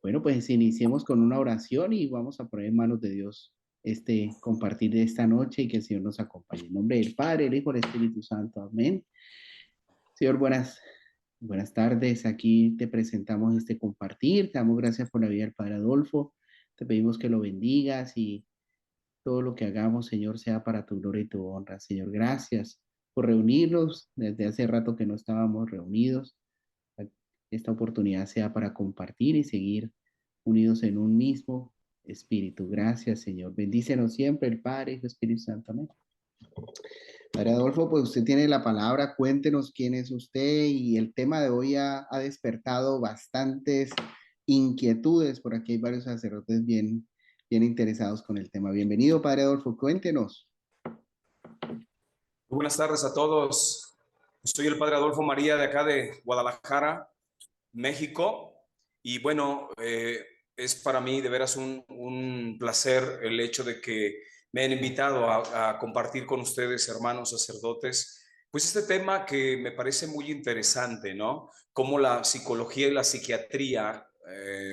Bueno, pues iniciemos con una oración y vamos a poner en manos de Dios este compartir de esta noche y que el Señor nos acompañe. En nombre del Padre, el Hijo y el Espíritu Santo. Amén. Señor, buenas tardes. Aquí te presentamos este compartir. Te damos gracias por la vida del Padre Adolfo. Te pedimos que lo bendigas y todo lo que hagamos, Señor, sea para tu gloria y tu honra. Señor, gracias por reunirnos. Desde hace rato que no estábamos reunidos. Esta oportunidad sea para compartir y seguir unidos en un mismo espíritu. Gracias, Señor. Bendícenos siempre el Padre y el Espíritu Santo. Amén. Padre Adolfo, pues usted tiene la palabra. Cuéntenos quién es usted y el tema de hoy ha despertado bastantes inquietudes. Por aquí hay varios sacerdotes bien interesados con el tema. Bienvenido, Padre Adolfo. Cuéntenos. Buenas tardes a todos. Soy el Padre Adolfo María de acá de Guadalajara, México. Y bueno, es para mí de veras un placer el hecho de que me han invitado a compartir con ustedes, hermanos sacerdotes, pues este tema que me parece muy interesante, ¿no? Cómo la psicología y la psiquiatría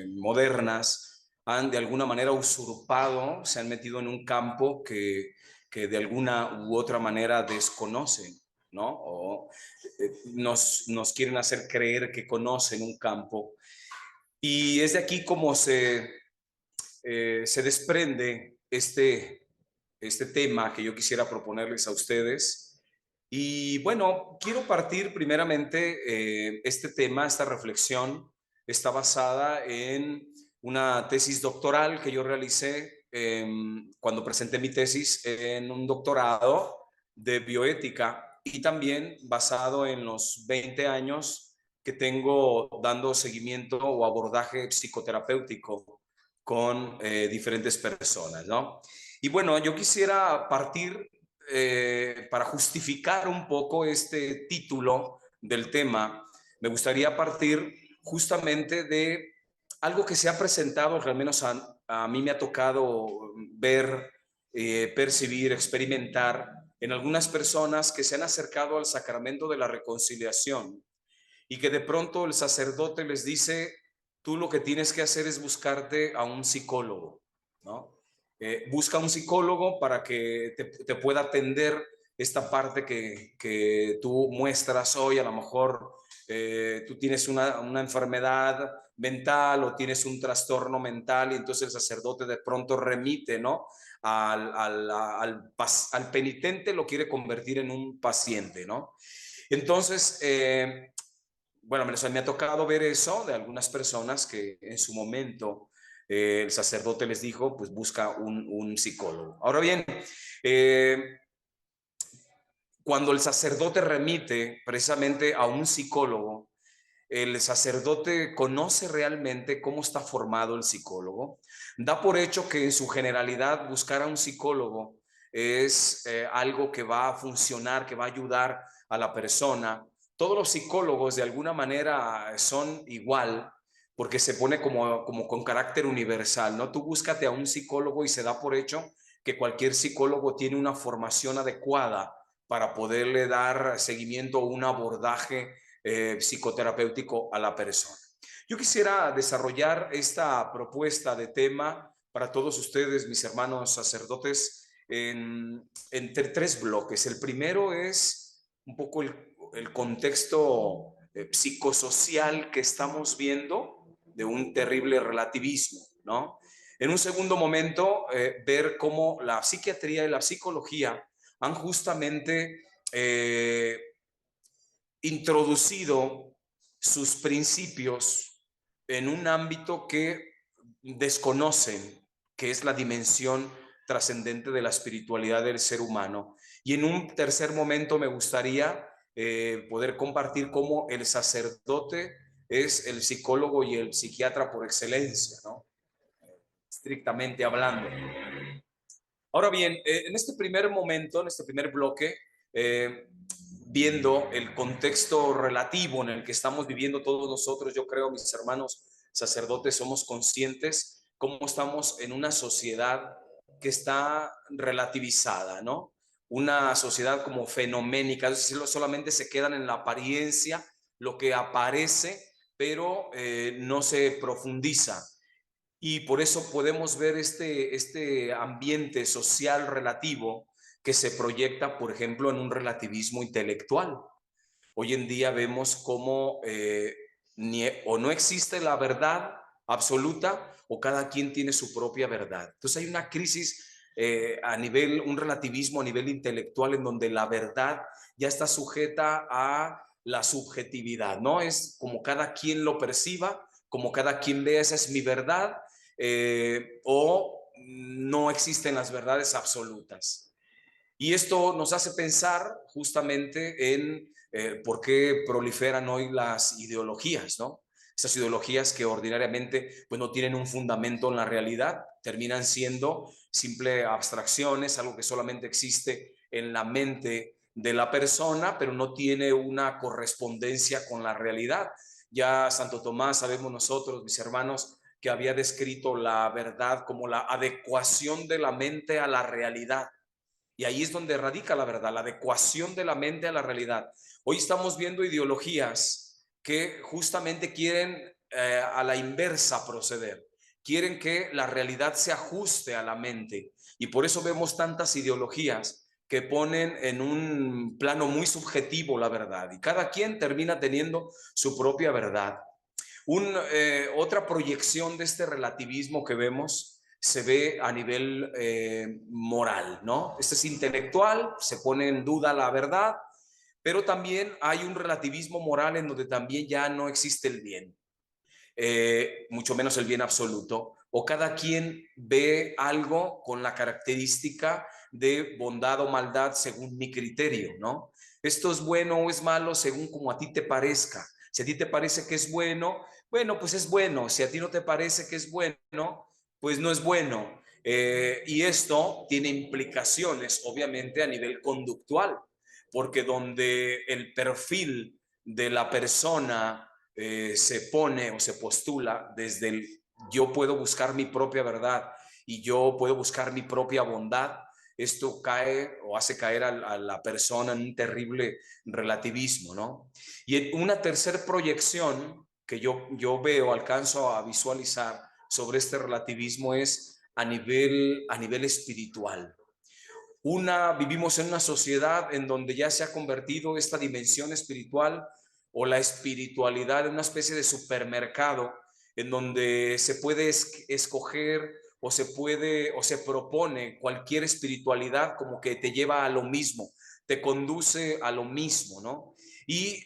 modernas han de alguna manera usurpado, se han metido en un campo que de alguna u otra manera desconocen, ¿no? O nos quieren hacer creer que conocen un campo. Y es de aquí como se desprende este tema que yo quisiera proponerles a ustedes. Y bueno, quiero partir primeramente, este tema, esta reflexión, está basada en una tesis doctoral que yo realicé cuando presenté mi tesis en un doctorado de bioética y también basado en los 20 años que tengo dando seguimiento o abordaje psicoterapéutico con diferentes personas, ¿no? Y bueno, yo quisiera partir para justificar un poco este título del tema, me gustaría partir justamente de algo que se ha presentado, que al menos a mí me ha tocado ver, percibir, experimentar en algunas personas que se han acercado al sacramento de la reconciliación y que de pronto el sacerdote les dice, tú lo que tienes que hacer es buscarte a un psicólogo, ¿no? Busca un psicólogo para que te pueda atender esta parte que tú muestras hoy. A lo mejor tú tienes una enfermedad mental o tienes un trastorno mental y entonces el sacerdote de pronto remite, ¿no? Al penitente lo quiere convertir en un paciente, ¿no? Entonces, bueno, me ha tocado ver eso de algunas personas que en su momento el sacerdote les dijo, pues busca un psicólogo. Ahora bien, cuando el sacerdote remite precisamente a un psicólogo, el sacerdote conoce realmente cómo está formado el psicólogo, da por hecho que en su generalidad buscar a un psicólogo es algo que va a funcionar, que va a ayudar a la persona. Todos los psicólogos de alguna manera son igual, porque se pone como con carácter universal, ¿no? Tú búscate a un psicólogo y se da por hecho que cualquier psicólogo tiene una formación adecuada para poderle dar seguimiento o un abordaje psicoterapéutico a la persona. Yo quisiera desarrollar esta propuesta de tema para todos ustedes, mis hermanos sacerdotes, entre tres bloques. El primero es un poco el contexto psicosocial que estamos viendo de un terrible relativismo, ¿no? En un segundo momento, ver cómo la psiquiatría y la psicología han justamente introducido sus principios en un ámbito que desconocen, que es la dimensión trascendente de la espiritualidad del ser humano. Y en un tercer momento me gustaría poder compartir cómo el sacerdote es el psicólogo y el psiquiatra por excelencia, ¿no? Estrictamente hablando. Ahora bien, en este primer momento, en este primer bloque, viendo el contexto relativo en el que estamos viviendo todos nosotros, yo creo, mis hermanos sacerdotes, somos conscientes cómo estamos en una sociedad que está relativizada, ¿no? Una sociedad como fenoménica, es decir, solamente se quedan en la apariencia, lo que aparece, pero no se profundiza. y por eso podemos ver este ambiente social relativo que se proyecta, por ejemplo, en un relativismo intelectual. Hoy en día vemos cómo o no existe la verdad absoluta o cada quien tiene su propia verdad. Entonces hay una crisis a nivel, un relativismo a nivel intelectual en donde la verdad ya está sujeta a la subjetividad, ¿no? Es como cada quien lo perciba, como cada quien vea, esa es mi verdad, o no existen las verdades absolutas. Y esto nos hace pensar justamente en por qué proliferan hoy las ideologías, ¿no? Esas ideologías que ordinariamente pues, no tienen un fundamento en la realidad, terminan siendo simple abstracciones, algo que solamente existe en la mente de la persona, pero no tiene una correspondencia con la realidad. Ya Santo Tomás, sabemos nosotros, mis hermanos, que había descrito la verdad como la adecuación de la mente a la realidad. Y ahí es donde radica la verdad, la adecuación de la mente a la realidad. Hoy estamos viendo ideologías que justamente quieren a la inversa proceder. Quieren que la realidad se ajuste a la mente. Y por eso vemos tantas ideologías que ponen en un plano muy subjetivo la verdad. Y cada quien termina teniendo su propia verdad. Otra proyección de este relativismo que vemos se ve a nivel moral, ¿no? Este es intelectual, se pone en duda la verdad, pero también hay un relativismo moral en donde también ya no existe el bien, mucho menos el bien absoluto, o cada quien ve algo con la característica de bondad o maldad según mi criterio, ¿no? Esto es bueno o es malo según como a ti te parezca. Si a ti te parece que es bueno, bueno, pues es bueno. Si a ti no te parece que es bueno, pues no es bueno. Y esto tiene implicaciones, obviamente, a nivel conductual, porque donde el perfil de la persona se pone o se postula desde el yo puedo buscar mi propia verdad y yo puedo buscar mi propia bondad, esto cae o hace caer a la persona en un terrible relativismo, ¿no? Y en una tercera proyección que yo veo, alcanzo a visualizar sobre este relativismo es a nivel espiritual. Vivimos en una sociedad en donde ya se ha convertido esta dimensión espiritual o la espiritualidad en una especie de supermercado en donde se puede escoger o se puede o se propone cualquier espiritualidad como que te lleva a lo mismo, te conduce a lo mismo, ¿no? Y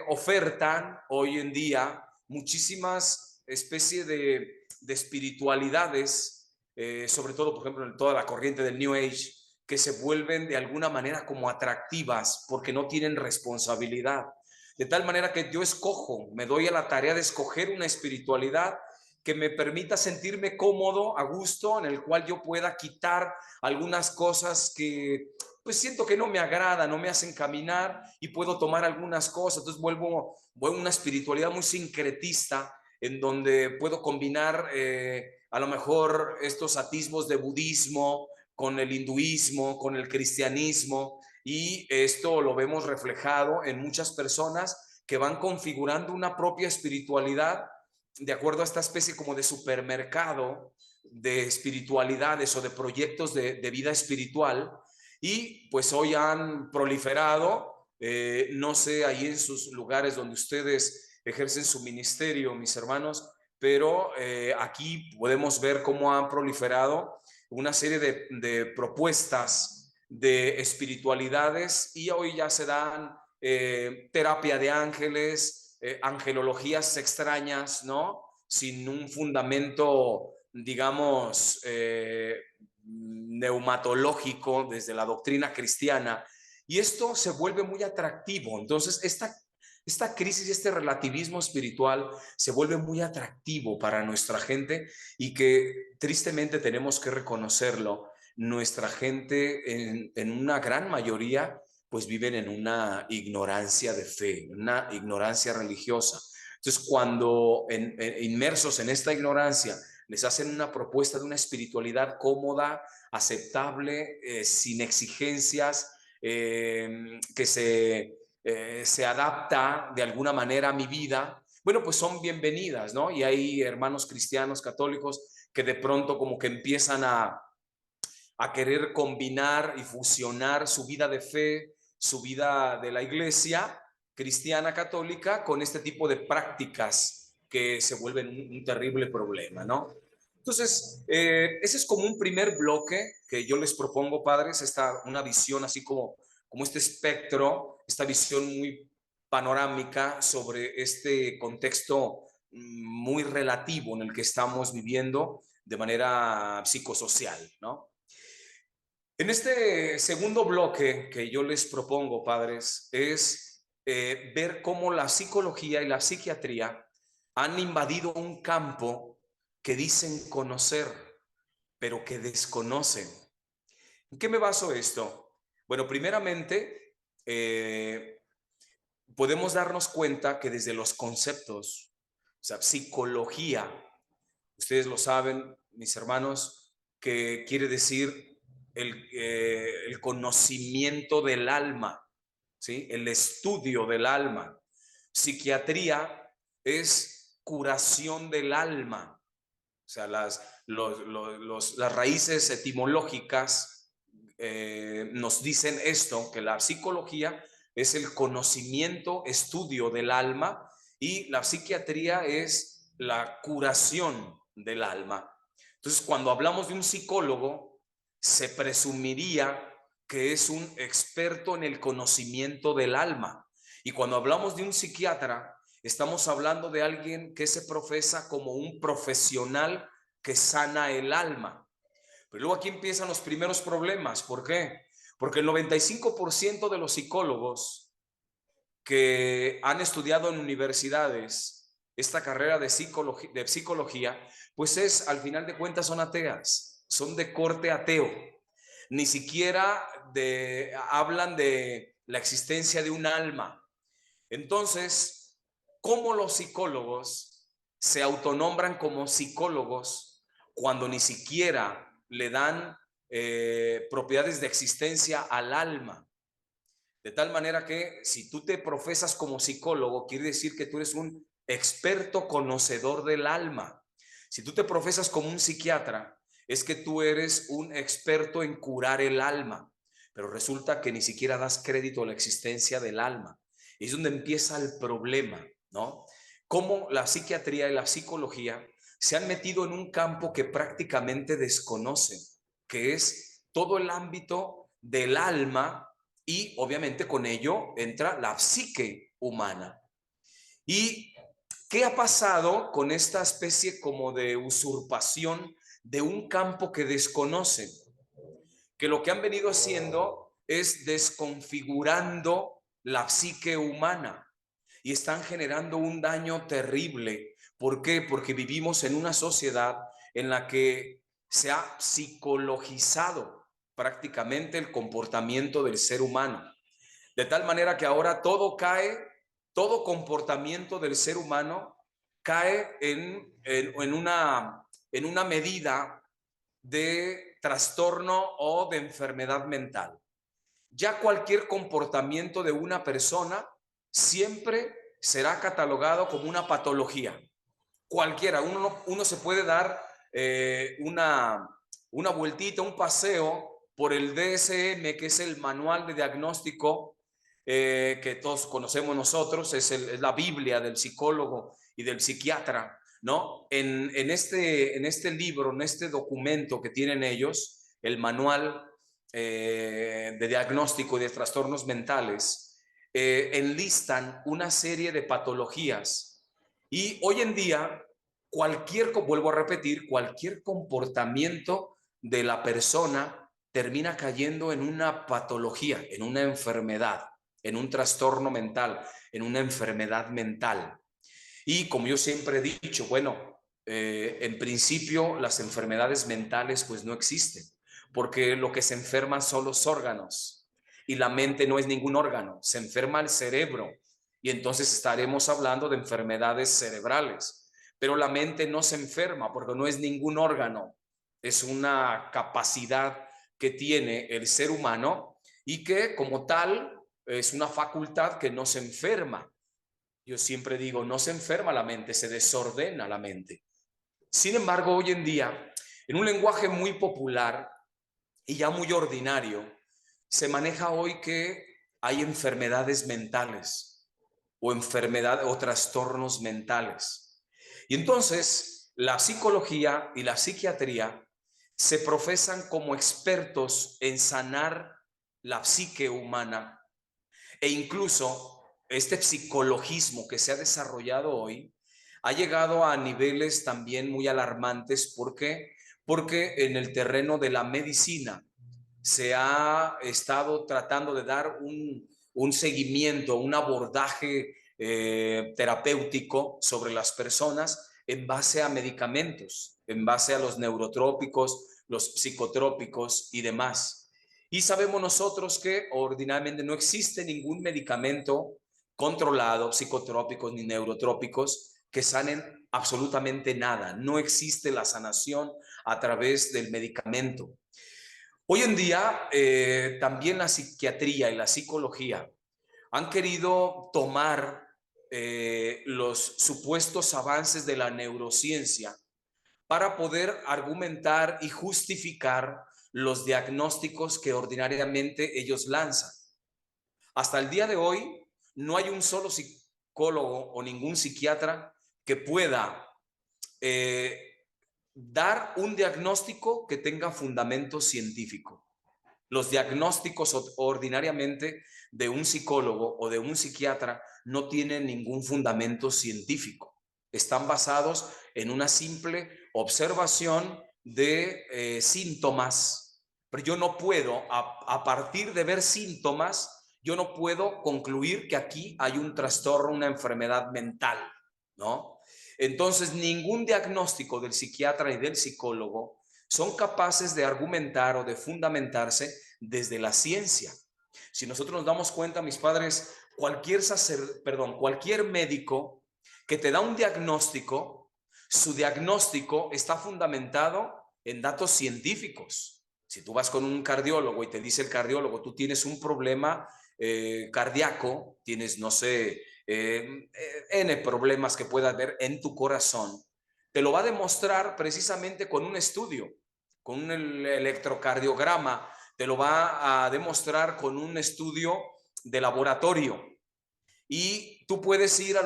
ofertan hoy en día muchísimas especies de espiritualidades, sobre todo, por ejemplo, en toda la corriente del New Age, que se vuelven de alguna manera como atractivas porque no tienen responsabilidad. De tal manera que yo escojo, me doy a la tarea de escoger una espiritualidad que me permita sentirme cómodo, a gusto, en el cual yo pueda quitar algunas cosas que pues siento que no me agrada, no me hacen caminar y puedo tomar algunas cosas. Entonces vuelvo a una espiritualidad muy sincretista en donde puedo combinar a lo mejor estos atismos de budismo con el hinduismo, con el cristianismo, y esto lo vemos reflejado en muchas personas que van configurando una propia espiritualidad de acuerdo a esta especie como de supermercado de espiritualidades o de proyectos de vida espiritual, y pues hoy han proliferado, no sé, ahí en sus lugares donde ustedes ejercen su ministerio, mis hermanos, pero aquí podemos ver cómo han proliferado una serie de propuestas de espiritualidades y hoy ya se dan terapia de ángeles, angelologías extrañas, ¿no? Sin un fundamento, digamos, neumatológico desde la doctrina cristiana. Y esto se vuelve muy atractivo. Entonces, esta crisis, este relativismo espiritual se vuelve muy atractivo para nuestra gente y que tristemente tenemos que reconocerlo. Nuestra gente en una gran mayoría pues viven en una ignorancia de fe, una ignorancia religiosa. Entonces, cuando inmersos en esta ignorancia les hacen una propuesta de una espiritualidad cómoda, aceptable, sin exigencias, que se adapta de alguna manera a mi vida, bueno, pues son bienvenidas, ¿no? Y hay hermanos cristianos católicos que de pronto como que empiezan a querer combinar y fusionar su vida de fe, su vida de la iglesia cristiana católica con este tipo de prácticas que se vuelven un terrible problema, ¿no? Entonces, ese es como un primer bloque que yo les propongo, padres, una visión así como este espectro, esta visión muy panorámica sobre este contexto muy relativo en el que estamos viviendo de manera psicosocial, ¿no? En este segundo bloque que yo les propongo, padres, es ver cómo la psicología y la psiquiatría han invadido un campo que dicen conocer, pero que desconocen. ¿En qué me baso esto? Bueno, primeramente, podemos darnos cuenta que desde los conceptos, o sea, psicología, ustedes lo saben, mis hermanos, que quiere decir el conocimiento del alma, ¿sí? El estudio del alma. Psiquiatría es curación del alma. O sea, las raíces etimológicas nos dicen esto, que la psicología es el conocimiento, estudio del alma, y la psiquiatría es la curación del alma. Entonces, cuando hablamos de un psicólogo, se presumiría que es un experto en el conocimiento del alma. Y cuando hablamos de un psiquiatra, estamos hablando de alguien que se profesa como un profesional que sana el alma. Pero luego aquí empiezan los primeros problemas. ¿Por qué? Porque el 95% de los psicólogos que han estudiado en universidades esta carrera de psicología, pues al final de cuentas son ateas, son de corte ateo. Ni siquiera hablan de la existencia de un alma. Entonces, ¿cómo los psicólogos se autonombran como psicólogos cuando ni siquiera le dan propiedades de existencia al alma? De tal manera que si tú te profesas como psicólogo, quiere decir que tú eres un experto conocedor del alma. Si tú te profesas como un psiquiatra, es que tú eres un experto en curar el alma. Pero resulta que ni siquiera das crédito a la existencia del alma. Y es donde empieza el problema, ¿no? Cómo la psiquiatría y la psicología se han metido en un campo que prácticamente desconocen, que es todo el ámbito del alma, y obviamente con ello entra la psique humana. ¿Y qué ha pasado con esta especie como de usurpación de un campo que desconocen? Que lo que han venido haciendo es desconfigurando la psique humana y están generando un daño terrible. ¿Por qué? Porque vivimos en una sociedad en la que se ha psicologizado prácticamente el comportamiento del ser humano. De tal manera que ahora todo comportamiento del ser humano cae en una medida de trastorno o de enfermedad mental. Ya cualquier comportamiento de una persona siempre será catalogado como una patología. Cualquiera, uno se puede dar una vueltita, un paseo por el DSM, que es el manual de diagnóstico que todos conocemos nosotros, es la Biblia del psicólogo y del psiquiatra, ¿no? En este libro, en este documento que tienen ellos, el manual de diagnóstico y de trastornos mentales, enlistan una serie de patologías. Y hoy en día, vuelvo a repetir, cualquier comportamiento de la persona termina cayendo en una patología, en una enfermedad, en un trastorno mental, en una enfermedad mental. Y como yo siempre he dicho, bueno, en principio las enfermedades mentales pues no existen, porque lo que se enferman son los órganos y la mente no es ningún órgano, se enferma el cerebro y entonces estaremos hablando de enfermedades cerebrales, pero la mente no se enferma porque no es ningún órgano, es una capacidad que tiene el ser humano y que como tal es una facultad que no se enferma. Yo siempre digo, no se enferma la mente, se desordena la mente. Sin embargo, hoy en día, en un lenguaje muy popular y ya muy ordinario, se maneja hoy que hay enfermedades mentales o enfermedades o trastornos mentales. Y entonces, la psicología y la psiquiatría se profesan como expertos en sanar la psique humana, e incluso este psicologismo que se ha desarrollado hoy ha llegado a niveles también muy alarmantes. ¿Por qué? Porque en el terreno de la medicina se ha estado tratando de dar un seguimiento, un abordaje terapéutico sobre las personas en base a medicamentos, en base a los neurotrópicos, los psicotrópicos y demás. Y sabemos nosotros que ordinariamente no existe ningún medicamento controlado, psicotrópicos ni neurotrópicos, que sanen absolutamente nada. No existe la sanación a través del medicamento. Hoy en día, también la psiquiatría y la psicología han querido tomar los supuestos avances de la neurociencia para poder argumentar y justificar los diagnósticos que ordinariamente ellos lanzan. Hasta el día de hoy, no hay un solo psicólogo o ningún psiquiatra que pueda dar un diagnóstico que tenga fundamento científico. Los diagnósticos ordinariamente de un psicólogo o de un psiquiatra no tienen ningún fundamento científico. Están basados en una simple observación de síntomas. Pero yo no puedo, a partir de ver síntomas, yo no puedo concluir que aquí hay un trastorno, una enfermedad mental, ¿no? Entonces, ningún diagnóstico del psiquiatra y del psicólogo son capaces de argumentar o de fundamentarse desde la ciencia. Si nosotros nos damos cuenta, mis padres, cualquier médico que te da un diagnóstico, su diagnóstico está fundamentado en datos científicos. Si tú vas con un cardiólogo y te dice el cardiólogo, tú tienes un problema cardíaco, tienes, no sé, N problemas que pueda haber en tu corazón, te lo va a demostrar precisamente con un estudio, con un electrocardiograma, te lo va a demostrar con un estudio de laboratorio. Y tú puedes ir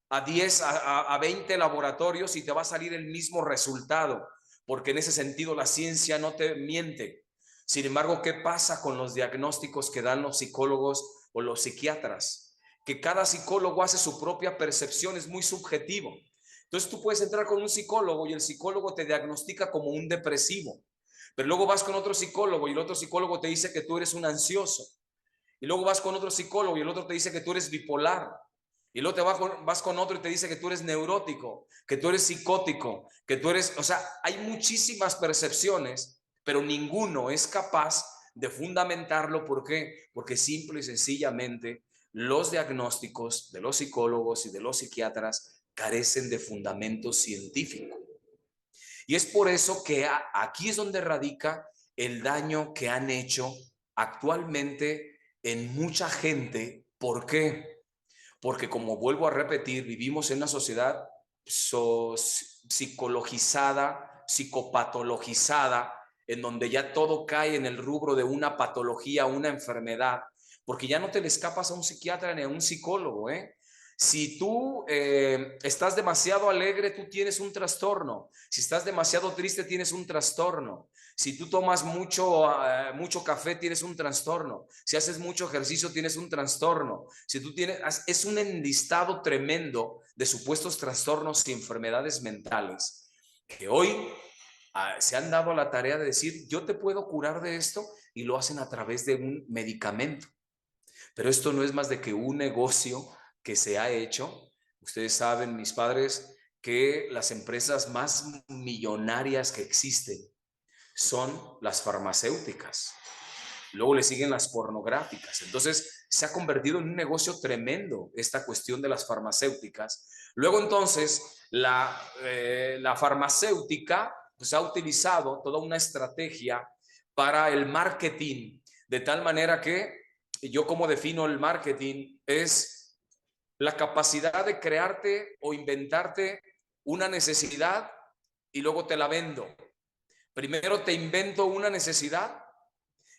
a 10, a 20 laboratorios y te va a salir el mismo resultado, porque en ese sentido la ciencia no te miente. Sin embargo, ¿qué pasa con los diagnósticos que dan los psicólogos o los psiquiatras? Que cada psicólogo hace su propia percepción, es muy subjetivo. Entonces tú puedes entrar con un psicólogo y el psicólogo te diagnostica como un depresivo, pero luego vas con otro psicólogo y el otro psicólogo te dice que tú eres un ansioso, y luego vas con otro psicólogo y el otro te dice que tú eres bipolar, y luego vas con otro y te dice que tú eres neurótico, que tú eres psicótico, que tú eres, o sea, hay muchísimas percepciones, pero ninguno es capaz de fundamentarlo. ¿Por qué? Porque simple y sencillamente los diagnósticos de los psicólogos y de los psiquiatras carecen de fundamento científico. Y es por eso que aquí es donde radica el daño que han hecho actualmente en mucha gente. ¿Por qué? Porque, como vuelvo a repetir, vivimos en una sociedad psicologizada, psicopatologizada, en donde ya todo cae en el rubro de una patología, una enfermedad, porque ya no te le escapas a un psiquiatra ni a un psicólogo, ¿eh? Si tú estás demasiado alegre, tú tienes un trastorno. Si estás demasiado triste, tienes un trastorno. Si tú tomas mucho café, tienes un trastorno. Si haces mucho ejercicio, tienes un trastorno. Si tú tienes, es un enlistado tremendo de supuestos trastornos y enfermedades mentales que hoy se han dado a la tarea de decir, yo te puedo curar de esto, y lo hacen a través de un medicamento. Pero esto no es más de que un negocio que se ha hecho. Ustedes saben, mis padres, que las empresas más millonarias que existen son las farmacéuticas. Luego le siguen las pornográficas. Entonces se ha convertido en un negocio tremendo esta cuestión de las farmacéuticas. Luego entonces la farmacéutica pues ha utilizado toda una estrategia para el marketing, de tal manera que yo, como defino el marketing, es la capacidad de crearte o inventarte una necesidad y luego te la vendo. Primero te invento una necesidad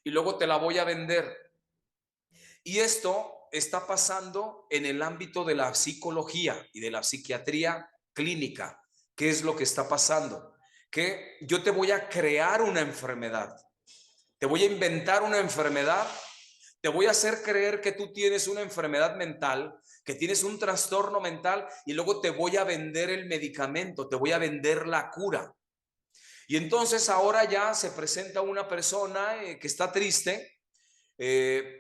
y luego te la voy a vender. Y esto está pasando en el ámbito de la psicología y de la psiquiatría clínica. ¿Qué es lo que está pasando? Que yo te voy a crear una enfermedad, te voy a inventar una enfermedad, te voy a hacer creer que tú tienes una enfermedad mental, que tienes un trastorno mental, y luego te voy a vender el medicamento, te voy a vender la cura. Y entonces ahora ya se presenta una persona que está triste,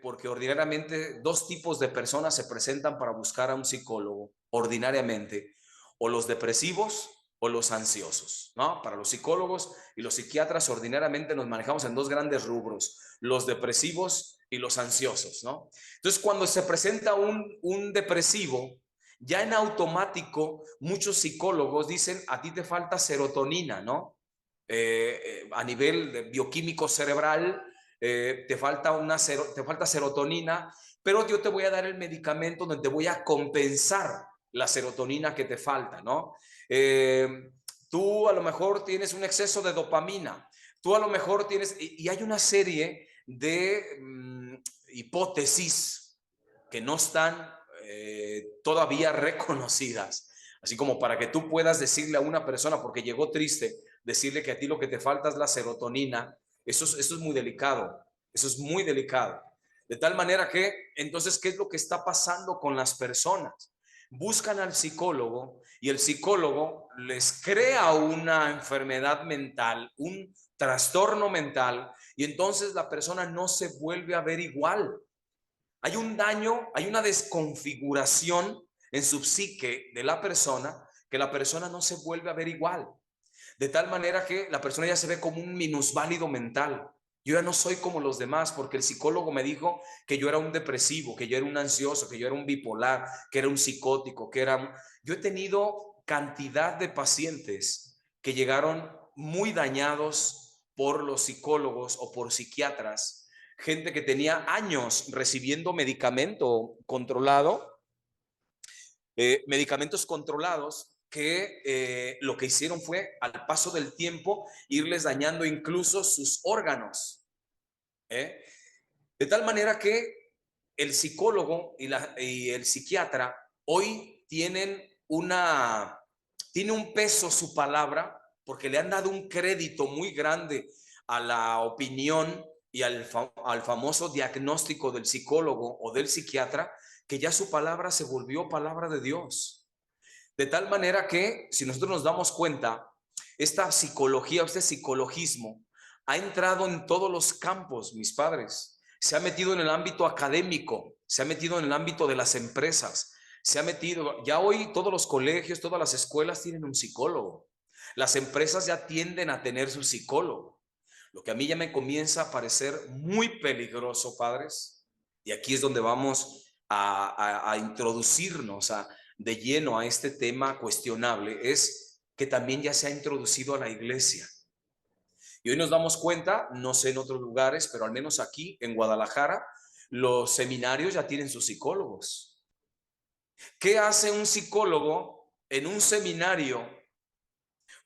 porque ordinariamente dos tipos de personas se presentan para buscar a un psicólogo, ordinariamente, o los depresivos o los ansiosos, ¿no? Para los psicólogos y los psiquiatras ordinariamente nos manejamos en dos grandes rubros, los depresivos y los ansiosos, ¿no? Entonces, cuando se presenta un depresivo, ya en automático muchos psicólogos dicen, a ti te falta serotonina, ¿no? A nivel de bioquímico cerebral, te falta serotonina, pero yo te voy a dar el medicamento donde te voy a compensar la serotonina que te falta, ¿no? Tú a lo mejor tienes un exceso de dopamina, tú a lo mejor tienes, y hay una serie de hipótesis que no están todavía reconocidas, así como para que tú puedas decirle a una persona, porque llegó triste, decirle que a ti lo que te falta es la serotonina. Eso es muy delicado, eso es muy delicado. De tal manera que, entonces, ¿qué es lo que está pasando con las personas? Buscan al psicólogo y el psicólogo les crea una enfermedad mental, un trastorno mental, y entonces la persona no se vuelve a ver igual. Hay un daño, hay una desconfiguración en su psique de la persona, que la persona no se vuelve a ver igual. De tal manera que la persona ya se ve como un minusválido mental. Yo ya no soy como los demás porque el psicólogo me dijo que yo era un depresivo, que yo era un ansioso, que yo era un bipolar, que era un psicótico, que era... Yo he tenido cantidad de pacientes que llegaron muy dañados por los psicólogos o por psiquiatras, gente que tenía años recibiendo medicamentos controlados, que lo que hicieron fue, al paso del tiempo, irles dañando incluso sus órganos. ¿eh? De tal manera que el psicólogo y el psiquiatra hoy tiene un peso su palabra, porque le han dado un crédito muy grande a la opinión y al famoso diagnóstico del psicólogo o del psiquiatra, que ya su palabra se volvió palabra de Dios. De tal manera que, si nosotros nos damos cuenta, esta psicología, este psicologismo, ha entrado en todos los campos, mis padres. Se ha metido en el ámbito académico, se ha metido en el ámbito de las empresas, se ha metido, ya hoy todos los colegios, todas las escuelas tienen un psicólogo. Las empresas ya tienden a tener su psicólogo. Lo que a mí ya me comienza a parecer muy peligroso, padres, y aquí es donde vamos a introducirnos de lleno a este tema cuestionable, es que también ya se ha introducido a la iglesia. Y hoy nos damos cuenta, no sé en otros lugares, pero al menos aquí en Guadalajara, los seminarios ya tienen sus psicólogos. ¿Qué hace un psicólogo en un seminario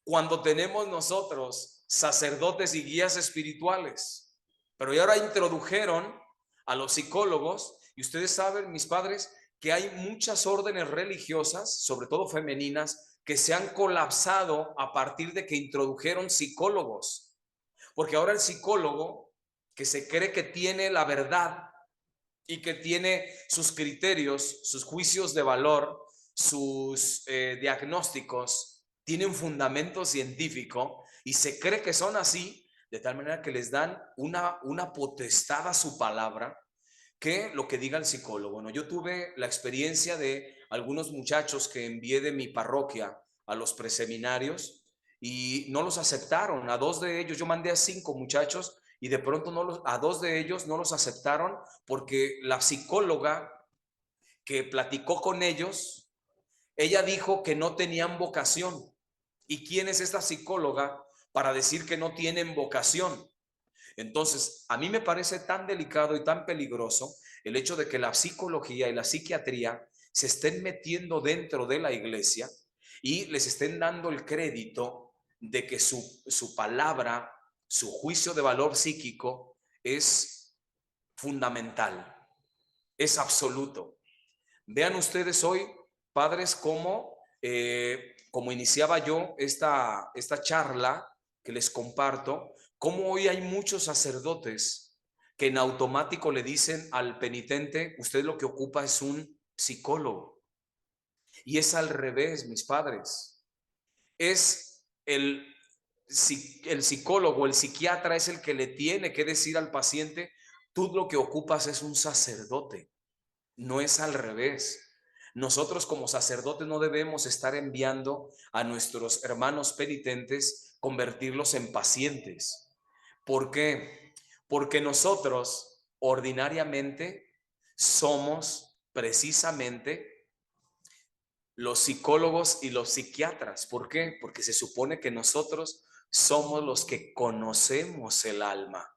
cuando tenemos nosotros sacerdotes y guías espirituales? Pero ya ahora introdujeron a los psicólogos, y ustedes saben, mis padres, que hay muchas órdenes religiosas, sobre todo femeninas, que se han colapsado a partir de que introdujeron psicólogos. Porque ahora el psicólogo, que se cree que tiene la verdad y que tiene sus criterios, sus juicios de valor, sus diagnósticos, tiene un fundamento científico y se cree que son así, de tal manera que les dan una potestad a su palabra, que lo que diga el psicólogo, ¿no? Yo tuve la experiencia de algunos muchachos que envié de mi parroquia a los preseminarios y no los aceptaron. A dos de ellos, yo mandé a 5 muchachos y de pronto a 2 de ellos no los aceptaron porque la psicóloga que platicó con ellos, ella dijo que no tenían vocación. ¿Y quién es esta psicóloga para decir que no tienen vocación? Entonces, a mí me parece tan delicado y tan peligroso el hecho de que la psicología y la psiquiatría se estén metiendo dentro de la iglesia y les estén dando el crédito de que su palabra, su juicio de valor psíquico es fundamental, es absoluto. Vean ustedes hoy, padres, como iniciaba yo esta charla que les comparto, cómo hoy hay muchos sacerdotes que en automático le dicen al penitente: usted lo que ocupa es un psicólogo. Y es al revés, mis padres. Es el psicólogo, el psiquiatra es el que le tiene que decir al paciente: tú lo que ocupas es un sacerdote. No es al revés. Nosotros como sacerdotes no debemos estar enviando a nuestros hermanos penitentes, convertirlos en pacientes. ¿Por qué? Porque nosotros ordinariamente somos precisamente los psicólogos y los psiquiatras. ¿Por qué? Porque se supone que nosotros somos los que conocemos el alma.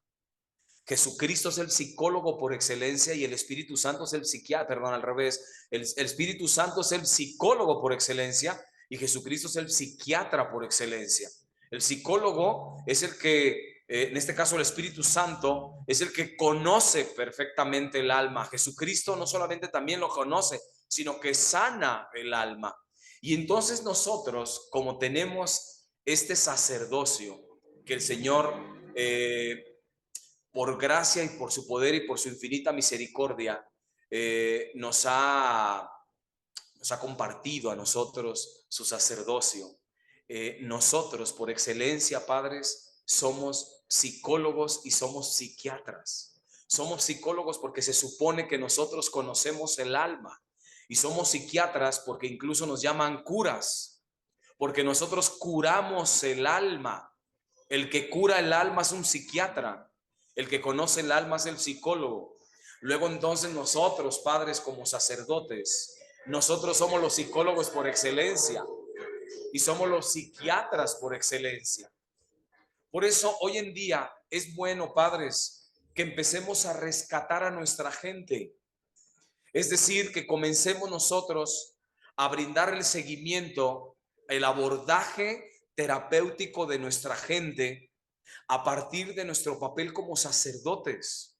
Jesucristo es el psicólogo por excelencia y el Espíritu Santo es el psiquiatra, perdón, al revés. El Espíritu Santo es el psicólogo por excelencia y Jesucristo es el psiquiatra por excelencia. El psicólogo es el que, en este caso el Espíritu Santo, es el que conoce perfectamente el alma. Jesucristo no solamente también lo conoce, sino que sana el alma. Y entonces nosotros, como tenemos este sacerdocio que el Señor por gracia y por su poder y por su infinita misericordia, nos ha compartido a nosotros su sacerdocio. Nosotros, por excelencia, padres, somos psicólogos y somos psiquiatras. Somos psicólogos porque se supone que nosotros conocemos el alma, y somos psiquiatras porque incluso nos llaman curas, porque nosotros curamos el alma. El que cura el alma es un psiquiatra. El que conoce el alma es el psicólogo. Luego entonces nosotros, padres, como sacerdotes, nosotros somos los psicólogos por excelencia y somos los psiquiatras por excelencia. Por eso hoy en día es bueno, padres, que empecemos a rescatar a nuestra gente. Es decir, que comencemos nosotros a brindar el seguimiento, el abordaje terapéutico de nuestra gente a partir de nuestro papel como sacerdotes.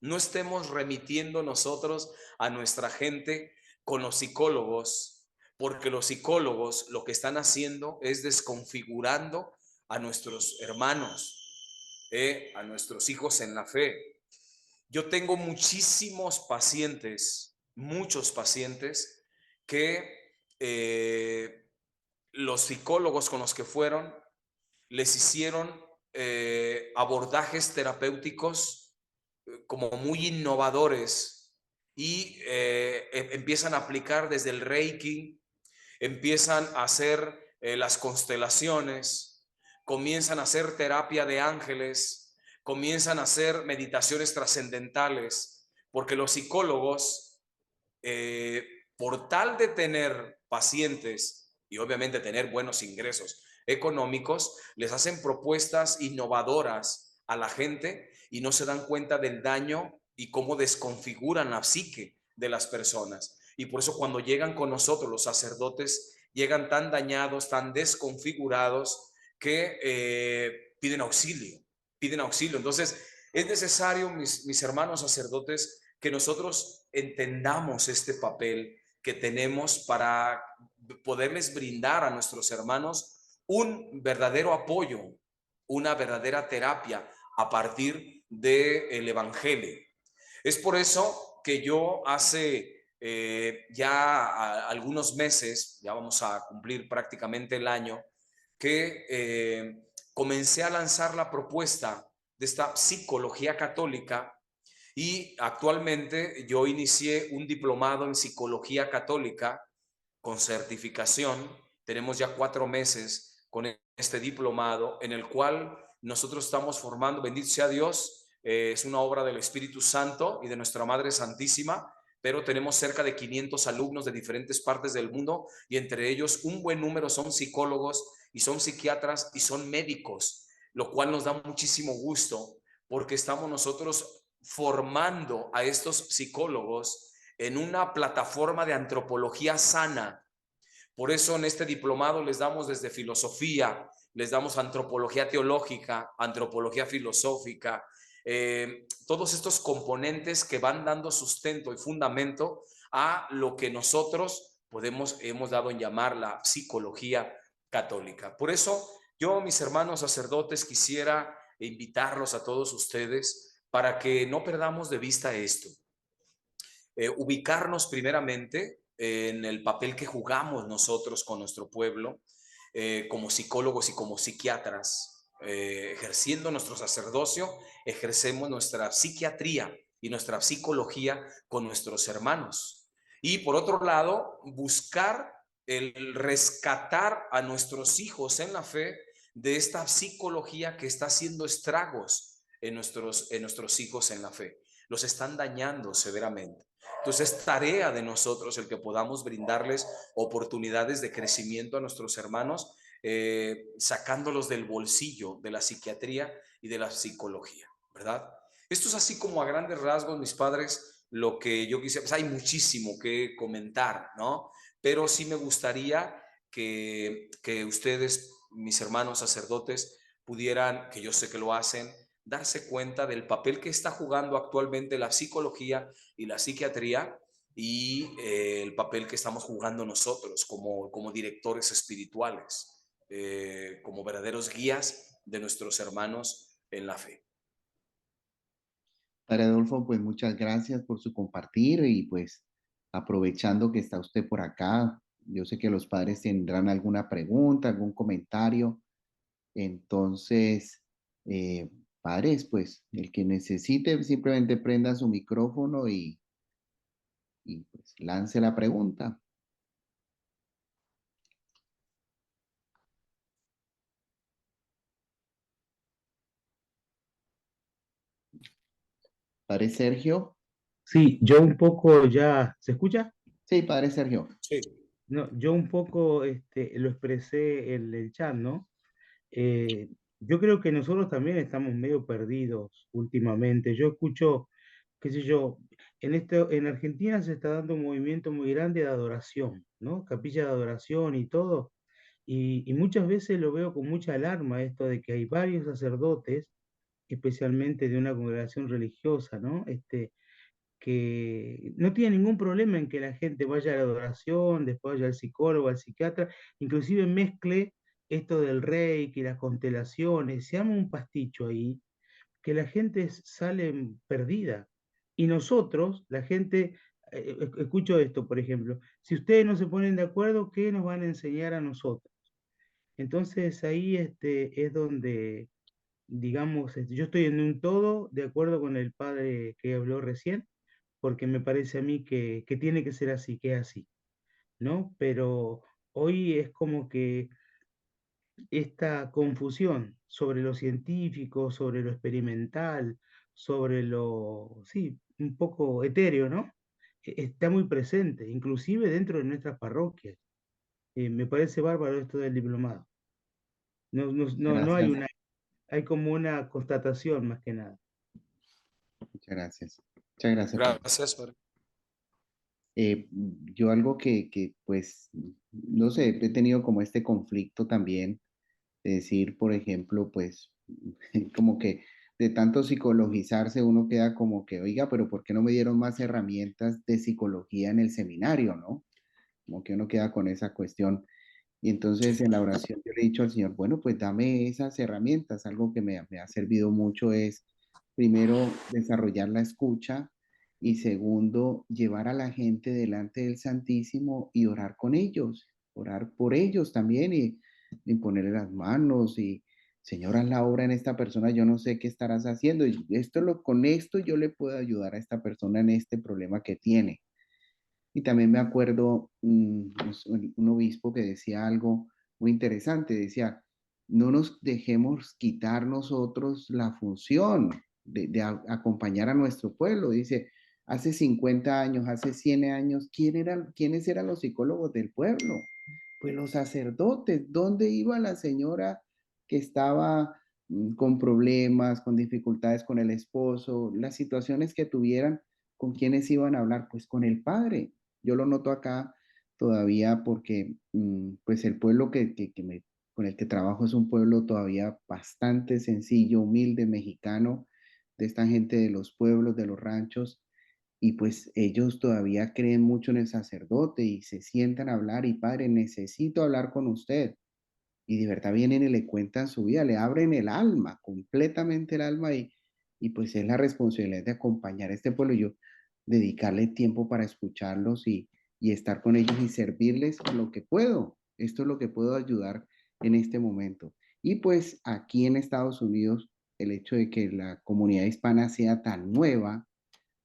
No estemos remitiendo nosotros a nuestra gente con los psicólogos, porque los psicólogos lo que están haciendo es desconfigurando a nuestros hermanos, a nuestros hijos en la fe. Yo tengo muchos pacientes que los psicólogos con los que fueron les hicieron abordajes terapéuticos como muy innovadores y empiezan a aplicar desde el Reiki, empiezan a hacer las constelaciones, comienzan a hacer terapia de ángeles, comienzan a hacer meditaciones trascendentales, porque los psicólogos, por tal de tener pacientes y obviamente tener buenos ingresos económicos, les hacen propuestas innovadoras a la gente y no se dan cuenta del daño y cómo desconfiguran la psique de las personas. Y por eso cuando llegan con nosotros los sacerdotes, llegan tan dañados, tan desconfigurados, que piden auxilio, piden auxilio. Entonces es necesario, mis hermanos sacerdotes, que nosotros entendamos este papel que tenemos para poderles brindar a nuestros hermanos un verdadero apoyo, una verdadera terapia a partir del Evangelio. Es por eso que yo hace ya algunos meses, ya vamos a cumplir prácticamente el año, que comencé a lanzar la propuesta de esta psicología católica, y actualmente yo inicié un diplomado en psicología católica con certificación. Tenemos ya 4 meses con este diplomado en el cual nosotros estamos formando, bendito sea Dios, es una obra del Espíritu Santo y de nuestra Madre Santísima, pero tenemos cerca de 500 alumnos de diferentes partes del mundo, y entre ellos un buen número son psicólogos y son psiquiatras y son médicos, lo cual nos da muchísimo gusto porque estamos nosotros formando a estos psicólogos en una plataforma de antropología sana. Por eso en este diplomado les damos desde filosofía, les damos antropología teológica, antropología filosófica, todos estos componentes que van dando sustento y fundamento a lo que nosotros hemos dado en llamar la psicología católica. Por eso yo, mis hermanos sacerdotes, quisiera invitarlos a todos ustedes para que no perdamos de vista esto. Ubicarnos primeramente en el papel que jugamos nosotros con nuestro pueblo, como psicólogos y como psiquiatras, ejerciendo nuestro sacerdocio, ejercemos nuestra psiquiatría y nuestra psicología con nuestros hermanos. Y por otro lado, buscar el rescatar a nuestros hijos en la fe de esta psicología que está haciendo estragos en nuestros hijos en la fe. Los están dañando severamente. Entonces es tarea de nosotros el que podamos brindarles oportunidades de crecimiento a nuestros hermanos, sacándolos del bolsillo de la psiquiatría y de la psicología, ¿verdad? Esto es así como a grandes rasgos, mis padres, lo que yo quisiera, pues hay muchísimo que comentar, ¿no? Pero sí me gustaría que ustedes, mis hermanos sacerdotes, pudieran, que yo sé que lo hacen, darse cuenta del papel que está jugando actualmente la psicología y la psiquiatría y el papel que estamos jugando nosotros como directores espirituales, como verdaderos guías de nuestros hermanos en la fe. Padre Adolfo, pues muchas gracias por su compartir y pues aprovechando que está usted por acá, yo sé que los padres tendrán alguna pregunta, algún comentario, entonces, padres, pues el que necesite simplemente prenda su micrófono y pues lance la pregunta. Padre Sergio. Sí, yo un poco ya, ¿se escucha? Sí, padre Sergio. Sí. No, yo un poco lo expresé en el chat, ¿no? Eh, yo creo que nosotros también estamos medio perdidos últimamente. Yo escucho, qué sé yo, en Argentina se está dando un movimiento muy grande de adoración, ¿no? Capilla de adoración y todo. Y muchas veces lo veo con mucha alarma esto de que hay varios sacerdotes, especialmente de una congregación religiosa, ¿no? Que no tiene ningún problema en que la gente vaya a la adoración, después vaya al psicólogo, al psiquiatra, inclusive mezcle esto del reiki, las constelaciones, se arma un pasticho ahí, que la gente sale perdida. Y nosotros, la gente, escucho esto, por ejemplo, si ustedes no se ponen de acuerdo, ¿qué nos van a enseñar a nosotros? Entonces ahí es donde, digamos, yo estoy en un todo, de acuerdo con el padre que habló recién, porque me parece a mí que tiene que ser así, que es así, ¿no? Pero hoy es como que esta confusión sobre lo científico, sobre lo experimental, sobre lo, sí, un poco etéreo, ¿no? Está muy presente, inclusive dentro de nuestras parroquias. Me parece bárbaro esto del diplomado. No hay Gracias, una, hay como una constatación más que nada. muchas gracias. Muchas gracias, padre. Gracias, padre. Yo algo que, pues, no sé, he tenido como este conflicto también de decir, por ejemplo, pues, como que de tanto psicologizarse uno queda como que, oiga, pero ¿por qué no me dieron más herramientas de psicología en el seminario, no? Como que uno queda con esa cuestión. Y entonces Sí. en la oración yo le he dicho al Señor, bueno, pues dame esas herramientas. Algo que me ha servido mucho es, primero, desarrollar la escucha y segundo, llevar a la gente delante del Santísimo y orar con ellos, orar por ellos también y ponerle las manos y, Señor, haz la obra en esta persona, yo no sé qué estarás haciendo. Y con esto yo le puedo ayudar a esta persona en este problema que tiene. Y también me acuerdo pues, un obispo que decía algo muy interesante, decía, no nos dejemos quitar nosotros la función acompañar a nuestro pueblo. Dice, hace 50 años, hace 100 años, ¿quiénes eran los psicólogos del pueblo? Pues los sacerdotes. ¿Dónde iba la señora que estaba con problemas, con dificultades con el esposo, las situaciones que tuvieran? ¿con quiénes iban a hablar? Pues con el Padre. Yo lo noto acá todavía porque pues el pueblo con el que trabajo es un pueblo todavía bastante sencillo, humilde, mexicano, de esta gente de los pueblos, de los ranchos, y pues ellos todavía creen mucho en el sacerdote y se sientan a hablar y Padre, necesito hablar con usted. Y de verdad vienen y le cuentan su vida, le abren el alma, completamente el alma y pues es la responsabilidad de acompañar a este pueblo y yo dedicarle tiempo para escucharlos y estar con ellos y servirles con lo que puedo. Esto es lo que puedo ayudar en este momento. Y pues aquí en Estados Unidos, el hecho de que la comunidad hispana sea tan nueva,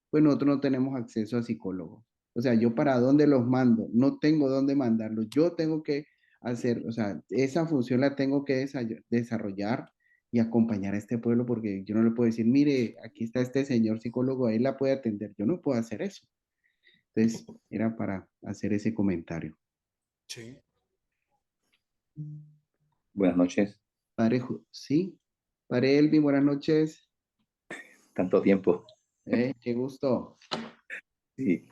pues nosotros no tenemos acceso a psicólogos. O sea, yo para dónde los mando, no tengo dónde mandarlos, yo tengo que hacer, o sea, esa función la tengo que desarrollar y acompañar a este pueblo porque yo no le puedo decir, mire, aquí está este señor psicólogo, él la puede atender, yo no puedo hacer eso. Entonces, era para hacer ese comentario. Sí. Buenas noches. Padre, sí, Padre Elvin, buenas noches. Tanto tiempo. Qué gusto. Sí.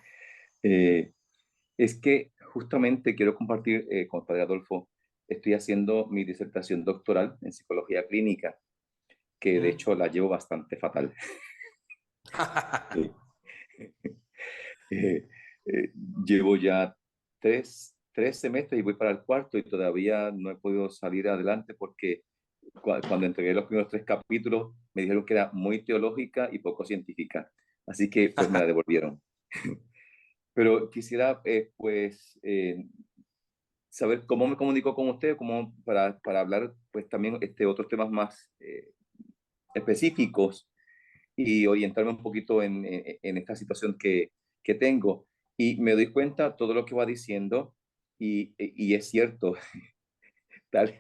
Es que justamente quiero compartir con el padre Adolfo, estoy haciendo mi disertación doctoral en psicología clínica, que de hecho la llevo bastante fatal. Sí. Eh, Llevo ya tres semestres y voy para el cuarto y todavía no he podido salir adelante porque cuando entregué los primeros 3 capítulos me dijeron que era muy teológica y poco científica. Así que pues me la devolvieron. Pero quisiera saber cómo me comunico con usted, cómo para hablar pues también otros temas más específicos y orientarme un poquito en esta situación que tengo. Y me doy cuenta todo lo que va diciendo y es cierto, tal,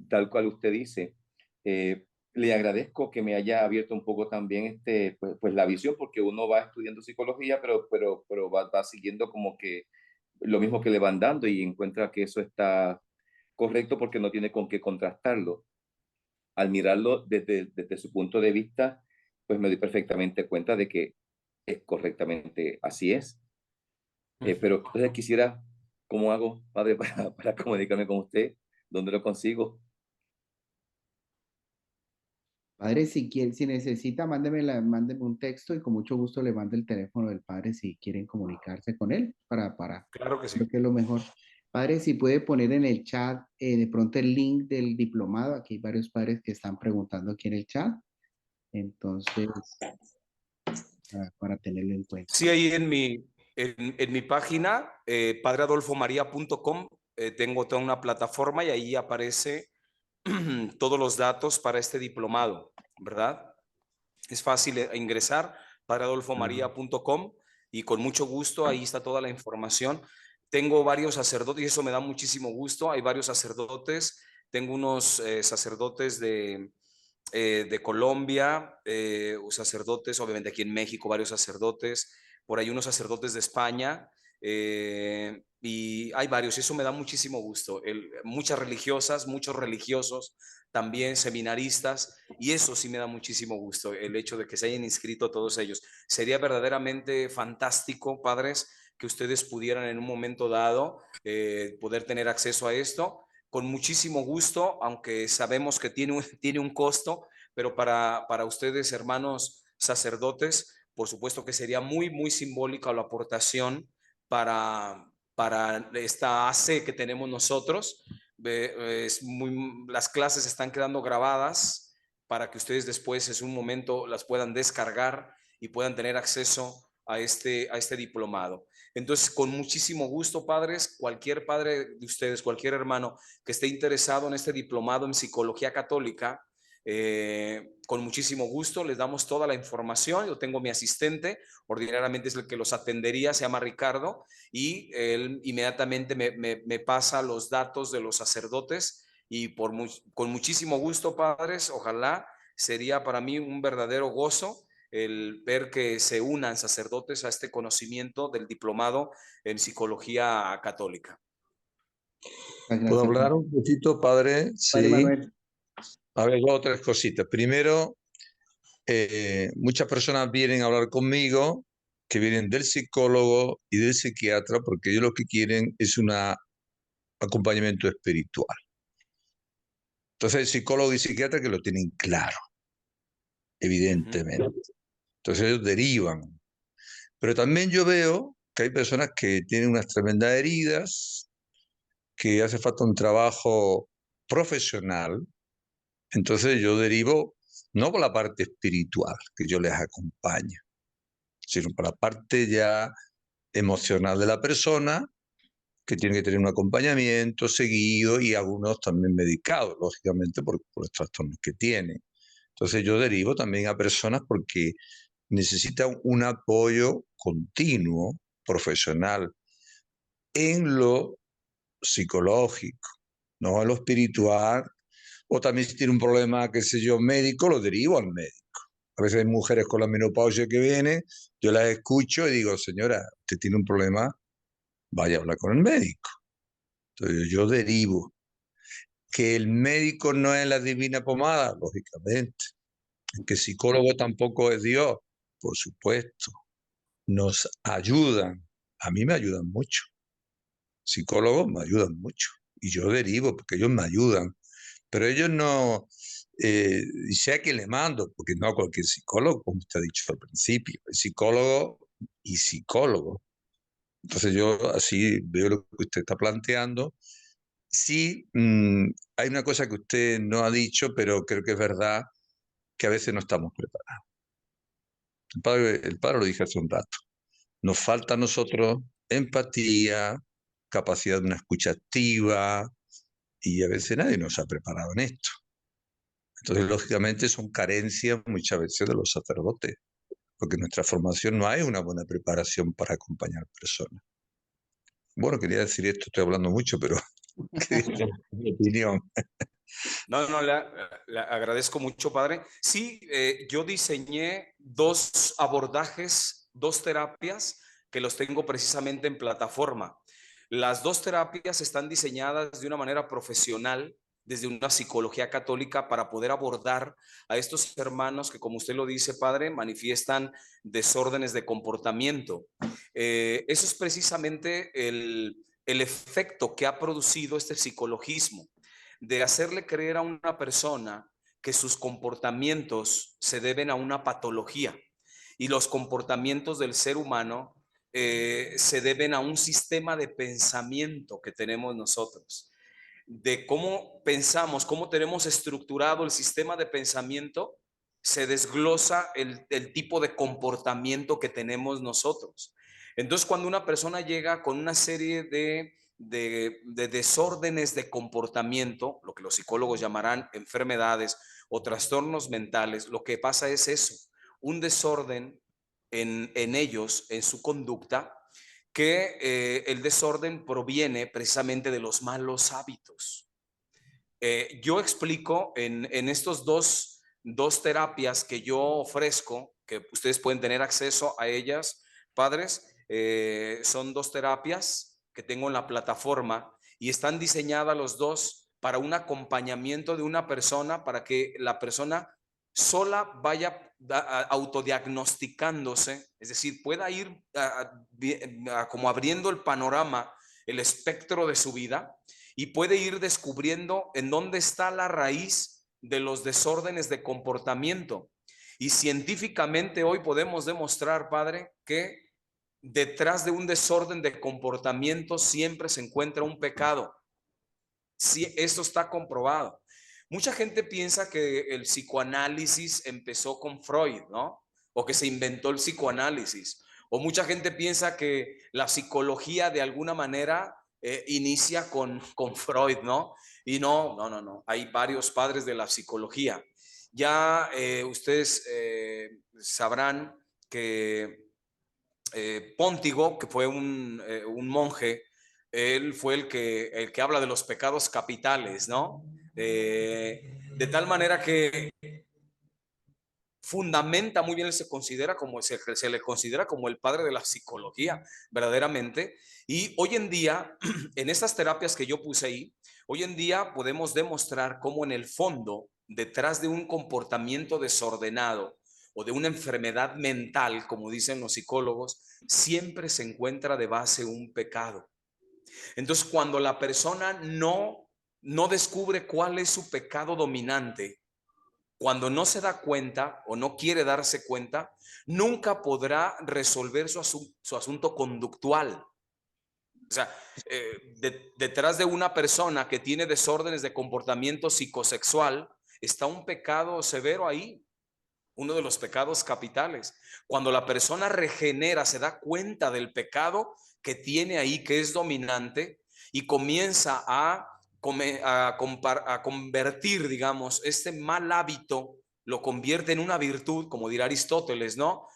tal cual usted dice. Le agradezco que me haya abierto un poco también pues la visión, porque uno va estudiando psicología, pero va siguiendo como que lo mismo que le van dando y encuentra que eso está correcto porque no tiene con qué contrastarlo. Al mirarlo desde su punto de vista, pues me doy perfectamente cuenta de que es correctamente así es. Pero entonces quisiera, ¿cómo hago, padre, para comunicarme con usted? ¿Dónde lo consigo? Padre, si quiere, si necesita, mándeme un texto y con mucho gusto le mando el teléfono del padre si quieren comunicarse con él Claro que sí. creo que es lo mejor. Padre, si puede poner en el chat de pronto el link del diplomado. Aquí hay varios padres que están preguntando aquí en el chat. Entonces, para tenerlo en cuenta. Sí, ahí en mi página, padreadolfomaria.com, tengo toda una plataforma y ahí aparece todos los datos para este diplomado, ¿verdad? Es fácil ingresar, padreadolfomaria.com, y con mucho gusto ahí está toda la información. Tengo varios sacerdotes y eso me da muchísimo gusto. Hay varios sacerdotes. Tengo unos sacerdotes de Colombia, sacerdotes, obviamente aquí en México, varios sacerdotes, por ahí unos sacerdotes de España, y hay varios, y eso me da muchísimo gusto. Muchas religiosas, muchos religiosos, también seminaristas, y eso sí me da muchísimo gusto, el hecho de que se hayan inscrito todos ellos. Sería verdaderamente fantástico, padres, que ustedes pudieran en un momento dado poder tener acceso a esto con muchísimo gusto, aunque sabemos que tiene un costo, pero para ustedes, hermanos sacerdotes, por supuesto que sería muy, muy simbólica la aportación para esta AC que tenemos nosotros. Las clases están quedando grabadas para que ustedes después, en un momento, las puedan descargar y puedan tener acceso a este diplomado. Entonces, con muchísimo gusto, padres, cualquier padre de ustedes, cualquier hermano que esté interesado en este diplomado en psicología católica, con muchísimo gusto les damos toda la información. Yo tengo mi asistente, ordinariamente es el que los atendería, se llama Ricardo, y él inmediatamente me pasa los datos de los sacerdotes y con muchísimo gusto, padres, ojalá sería para mí un verdadero gozo el ver que se unan sacerdotes a este conocimiento del diplomado en psicología católica. ¿Puedo hablar un poquito, padre? Padre Sí. Manuel. A ver, dos o tres cositas. Primero, muchas personas vienen a hablar conmigo que vienen del psicólogo y del psiquiatra, porque ellos lo que quieren es un acompañamiento espiritual. Entonces el psicólogo y psiquiatra que lo tienen claro, evidentemente. Entonces ellos derivan. Pero también yo veo que hay personas que tienen unas tremendas heridas, que hace falta un trabajo profesional. Entonces yo derivo no por la parte espiritual, que yo les acompaño, sino por la parte ya emocional de la persona, que tiene que tener un acompañamiento seguido y algunos también medicados, lógicamente, por los trastornos que tiene. Entonces yo derivo también a personas porque necesitan un apoyo continuo, profesional, en lo psicológico, no en lo espiritual, o también si tiene un problema, qué sé yo, médico, lo derivo al médico. A veces hay mujeres con la menopausia que vienen, yo las escucho y digo, señora, usted tiene un problema, vaya a hablar con el médico. Entonces yo derivo. Que el médico no es la divina pomada, lógicamente. Que el psicólogo tampoco es Dios, por supuesto. Nos ayudan, a mí me ayudan mucho. Psicólogos me ayudan mucho. Y yo derivo porque ellos me ayudan. Pero ellos no, y sé a quién le mando, porque no a cualquier psicólogo, como usted ha dicho al principio. El psicólogo y psicólogo. Entonces yo así veo lo que usted está planteando. Sí, hay una cosa que usted no ha dicho, pero creo que es verdad, que a veces no estamos preparados. El padre lo dije hace un rato. Nos falta a nosotros empatía, capacidad de una escucha activa, y a veces nadie nos ha preparado en esto. Entonces, lógicamente, son carencias muchas veces de los sacerdotes, porque en nuestra formación no hay una buena preparación para acompañar personas. Bueno, quería decir esto, estoy hablando mucho, pero quería mi opinión. No, le agradezco mucho, padre. Sí, yo diseñé dos abordajes, dos terapias que los tengo precisamente en plataforma. Las dos terapias están diseñadas de una manera profesional desde una psicología católica para poder abordar a estos hermanos que, como usted lo dice, padre, manifiestan desórdenes de comportamiento. Eso es precisamente el efecto que ha producido este psicologismo de hacerle creer a una persona que sus comportamientos se deben a una patología y los comportamientos del ser humano se deben a un sistema de pensamiento que tenemos nosotros, de cómo pensamos, cómo tenemos estructurado el sistema de pensamiento, se desglosa el tipo de comportamiento que tenemos nosotros. Entonces, cuando una persona llega con una serie de desórdenes de comportamiento, lo que los psicólogos llamarán enfermedades o trastornos mentales, lo que pasa es eso, un desorden en ellos, en su conducta, que el desorden proviene precisamente de los malos hábitos. Yo explico en estos dos terapias que yo ofrezco, que ustedes pueden tener acceso a ellas, padres, son dos terapias que tengo en la plataforma y están diseñadas los dos para un acompañamiento de una persona, para que la persona sola vaya autodiagnosticándose, es decir, pueda ir como abriendo el panorama, el espectro de su vida, y puede ir descubriendo en dónde está la raíz de los desórdenes de comportamiento. Y científicamente hoy podemos demostrar, padre, que detrás de un desorden de comportamiento siempre se encuentra un pecado. Sí, esto está comprobado. Mucha gente piensa que el psicoanálisis empezó con Freud, ¿no? O que se inventó el psicoanálisis. O mucha gente piensa que la psicología de alguna manera inicia con Freud, ¿no? Y no. Hay varios padres de la psicología. Ya ustedes sabrán que Póntigo, que fue un monje, él fue el que habla de los pecados capitales, ¿no? De tal manera que fundamenta muy bien, se le considera como el padre de la psicología, verdaderamente. Y hoy en día, en estas terapias que yo puse ahí, hoy en día podemos demostrar cómo en el fondo, detrás de un comportamiento desordenado, o de una enfermedad mental, como dicen los psicólogos, siempre se encuentra de base un pecado. Entonces, cuando la persona no descubre cuál es su pecado dominante, cuando no se da cuenta o no quiere darse cuenta, nunca podrá resolver su asunto conductual. O sea, detrás de una persona que tiene desórdenes de comportamiento psicosexual, está un pecado severo ahí, uno de los pecados capitales. Cuando la persona regenera, se da cuenta del pecado que tiene ahí, que es dominante, y comienza a convertir, digamos, este mal hábito, lo convierte en una virtud, como dirá Aristóteles, ¿no?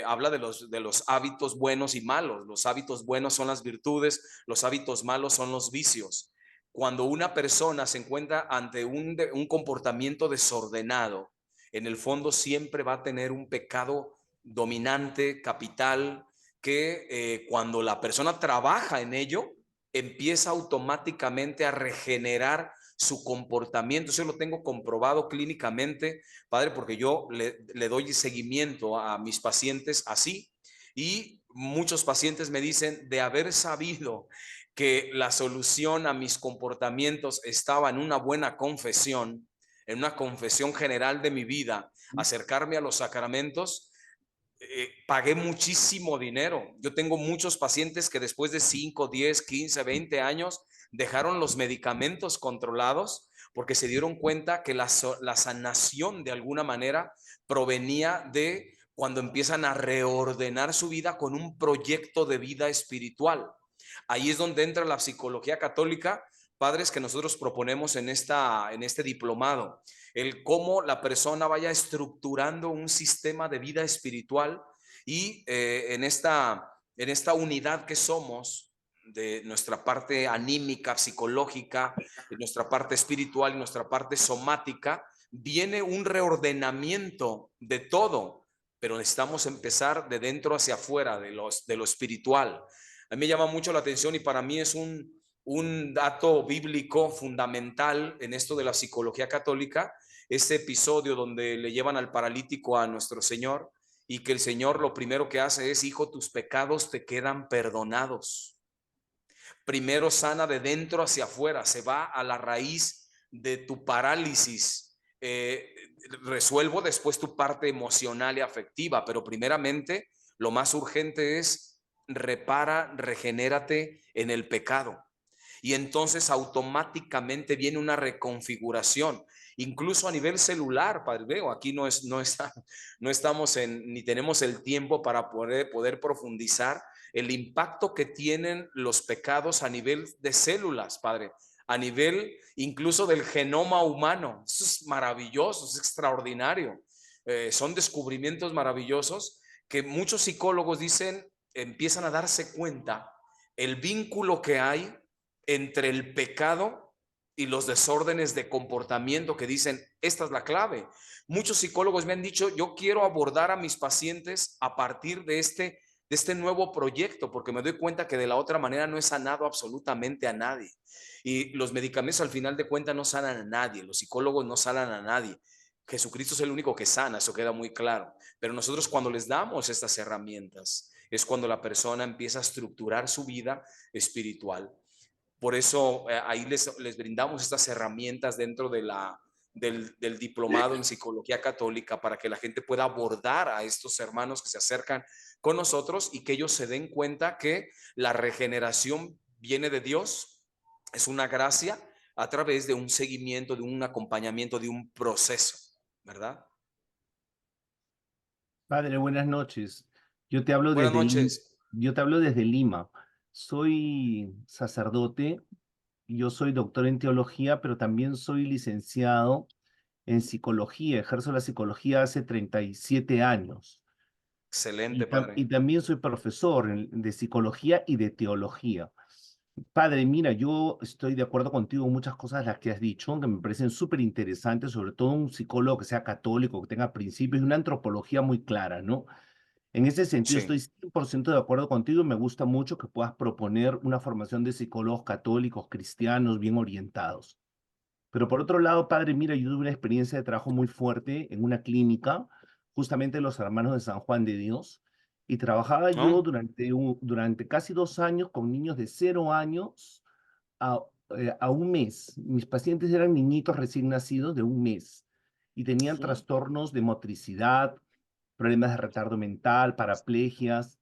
Habla de los hábitos buenos y malos. Los hábitos buenos son las virtudes, los hábitos malos son los vicios. Cuando una persona se encuentra ante un comportamiento desordenado, en el fondo siempre va a tener un pecado dominante, capital, que cuando la persona trabaja en ello, empieza automáticamente a regenerar su comportamiento. Eso lo tengo comprobado clínicamente, padre, porque yo le doy seguimiento a mis pacientes así, y muchos pacientes me dicen, de haber sabido que la solución a mis comportamientos estaba en una buena confesión, en una confesión general de mi vida, acercarme a los sacramentos, pagué muchísimo dinero. Yo tengo muchos pacientes que después de 5, 10, 15, 20 años dejaron los medicamentos controlados porque se dieron cuenta que la sanación de alguna manera provenía de cuando empiezan a reordenar su vida con un proyecto de vida espiritual. Ahí es donde entra la psicología católica, padres, que nosotros proponemos en este diplomado, el cómo la persona vaya estructurando un sistema de vida espiritual, y en esta unidad que somos, de nuestra parte anímica, psicológica, de nuestra parte espiritual y nuestra parte somática, viene un reordenamiento de todo, pero necesitamos empezar de dentro hacia afuera, de lo espiritual. A mí me llama mucho la atención, y para mí es un dato bíblico fundamental en esto de la psicología católica, ese episodio donde le llevan al paralítico a nuestro Señor, y que el Señor lo primero que hace es: hijo, tus pecados te quedan perdonados. Primero sana de dentro hacia afuera, se va a la raíz de tu parálisis. Resuelvo después tu parte emocional y afectiva, pero primeramente lo más urgente es: repara, regenérate en el pecado. Y entonces automáticamente viene una reconfiguración, incluso a nivel celular, padre. Veo, aquí no estamos ni tenemos el tiempo para poder profundizar el impacto que tienen los pecados a nivel de células, padre, a nivel incluso del genoma humano. Eso es maravilloso, es extraordinario. Son descubrimientos maravillosos que muchos psicólogos dicen, empiezan a darse cuenta el vínculo que hay entre el pecado y los desórdenes de comportamiento, que dicen, esta es la clave. Muchos psicólogos me han dicho, yo quiero abordar a mis pacientes a partir de este nuevo proyecto, porque me doy cuenta que de la otra manera no he sanado absolutamente a nadie. Y los medicamentos al final de cuentas no sanan a nadie, los psicólogos no sanan a nadie. Jesucristo es el único que sana, eso queda muy claro. Pero nosotros, cuando les damos estas herramientas, es cuando la persona empieza a estructurar su vida espiritual. Por eso ahí les brindamos estas herramientas dentro del diplomado en psicología católica, para que la gente pueda abordar a estos hermanos que se acercan con nosotros, y que ellos se den cuenta que la regeneración viene de Dios, es una gracia a través de un seguimiento, de un acompañamiento, de un proceso, ¿verdad? Padre, buenas noches. Yo te hablo Buenas desde noches. yo te hablo desde Lima. Soy sacerdote, yo soy doctor en teología, pero también soy licenciado en psicología. Ejerzo la psicología hace 37 años. Excelente, padre. Y también soy profesor de psicología y de teología. Padre, mira, yo estoy de acuerdo contigo en muchas cosas las que has dicho, que me parecen súper interesantes, sobre todo un psicólogo que sea católico, que tenga principios y una antropología muy clara, ¿no? En ese sentido, Sí. estoy 100% de acuerdo contigo y me gusta mucho que puedas proponer una formación de psicólogos católicos, cristianos, bien orientados. Pero por otro lado, padre, mira, yo tuve una experiencia de trabajo muy fuerte en una clínica. justamente los Hermanos de San Juan de Dios, y trabajaba yo durante casi 2 años con niños de 0 años a 1 mes. Mis pacientes eran niñitos recién nacidos de 1 mes y tenían trastornos de motricidad, problemas de retardo mental, paraplegias,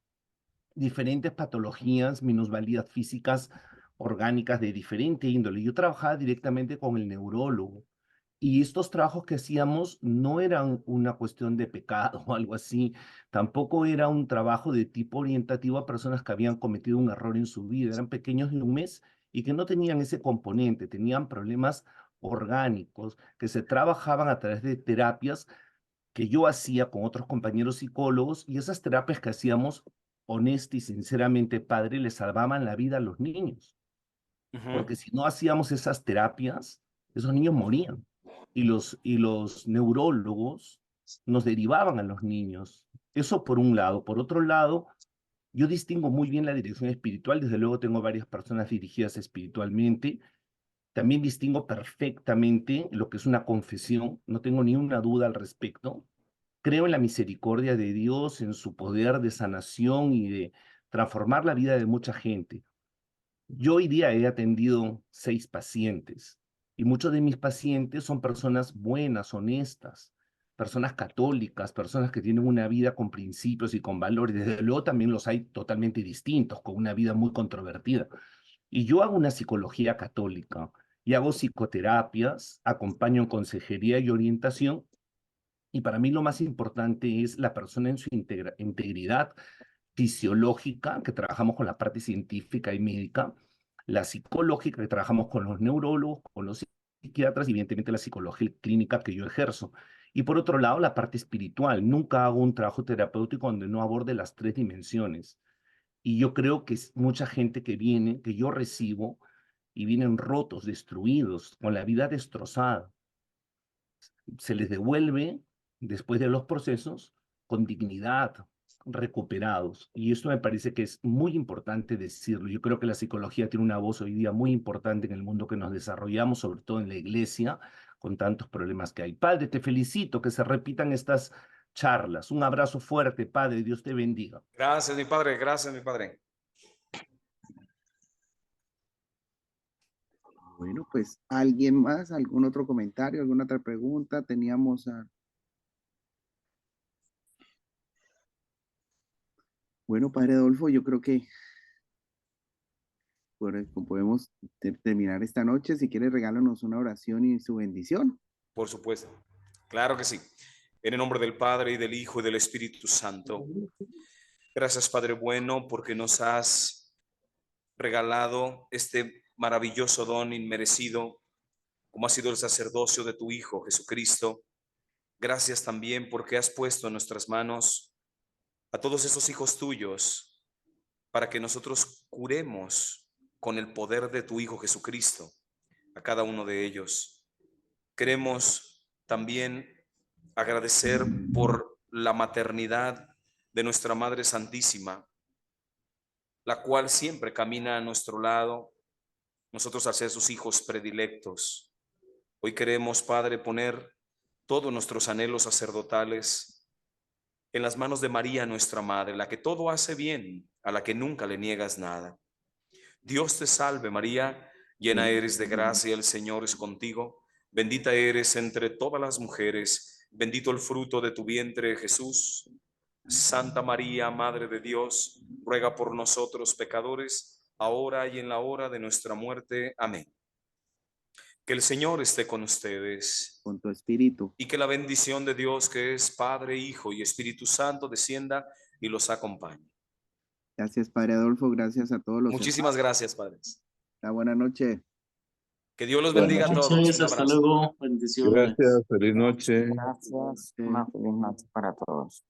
diferentes patologías, minusvalías físicas, orgánicas de diferente índole. Yo trabajaba directamente con el neurólogo y estos trabajos que hacíamos no eran una cuestión de pecado o algo así, tampoco era un trabajo de tipo orientativo a personas que habían cometido un error en su vida, eran pequeños de 1 mes y que no tenían ese componente, tenían problemas orgánicos que se trabajaban a través de terapias que yo hacía con otros compañeros psicólogos, y esas terapias que hacíamos, honesta y sinceramente, padre, le salvaban la vida a los niños, porque si no hacíamos esas terapias, esos niños morían. Y los neurólogos nos derivaban a los niños. Eso por un lado. Por otro lado, yo distingo muy bien la dirección espiritual. Desde luego tengo varias personas dirigidas espiritualmente. También distingo perfectamente lo que es una confesión. No tengo ni una duda al respecto. Creo en la misericordia de Dios, en su poder de sanación y de transformar la vida de mucha gente. Yo hoy día he atendido 6 pacientes y muchos de mis pacientes son personas buenas, honestas, personas católicas, personas que tienen una vida con principios y con valores. Desde luego también los hay totalmente distintos, con una vida muy controvertida. Y yo hago una psicología católica y hago psicoterapias, acompaño en consejería y orientación. Y para mí lo más importante es la persona en su integridad fisiológica, que trabajamos con la parte científica y médica, la psicológica, que trabajamos con los neurólogos, con los psiquiatras, y evidentemente la psicología clínica que yo ejerzo. Y por otro lado, la parte espiritual. Nunca hago un trabajo terapéutico donde no aborde las 3 dimensiones. Y yo creo que es mucha gente que viene, que yo recibo, y vienen rotos, destruidos, con la vida destrozada. Se les devuelve, después de los procesos, con dignidad, recuperados. Y esto me parece que es muy importante decirlo. Yo creo que la psicología tiene una voz hoy día muy importante en el mundo que nos desarrollamos, sobre todo en la iglesia, con tantos problemas que hay. Padre, te felicito que se repitan estas charlas. Un abrazo fuerte, Padre. Dios te bendiga. Gracias, mi padre. Gracias, mi padre. Bueno, pues, ¿alguien más? ¿Algún otro comentario? ¿Alguna otra pregunta? Teníamos a... Bueno, Padre Adolfo, yo creo que podemos terminar esta noche. Si quiere, regálanos una oración y su bendición. Por supuesto. Claro que sí. En el nombre del Padre, y del Hijo, y del Espíritu Santo. Gracias, Padre bueno, porque nos has regalado este maravilloso don inmerecido, como ha sido el sacerdocio de tu Hijo Jesucristo. Gracias también porque has puesto en nuestras manos a todos esos hijos tuyos para que nosotros curemos con el poder de tu Hijo Jesucristo a cada uno de ellos. Queremos también agradecer por la maternidad de nuestra Madre Santísima, la cual siempre camina a nuestro lado, nosotros al ser sus hijos predilectos. Hoy queremos, Padre, poner todos nuestros anhelos sacerdotales en las manos de María, nuestra Madre, la que todo hace bien, a la que nunca le niegas nada. Dios te salve, María, llena eres de gracia, el Señor es contigo. Bendita eres entre todas las mujeres, bendito el fruto de tu vientre, Jesús. Santa María, Madre de Dios, ruega por nosotros pecadores, ahora y en la hora de nuestra muerte. Amén. Que el Señor esté con ustedes. Con tu espíritu. Y que la bendición de Dios, que es Padre, Hijo y Espíritu Santo, descienda y los acompañe. Gracias, Padre Adolfo. Gracias a todos los Muchísimas gracias, padres. Buena noche. Que Dios los bendiga a todos. Hasta luego. Bendiciones. Gracias, feliz noche. Gracias. Una feliz noche para todos.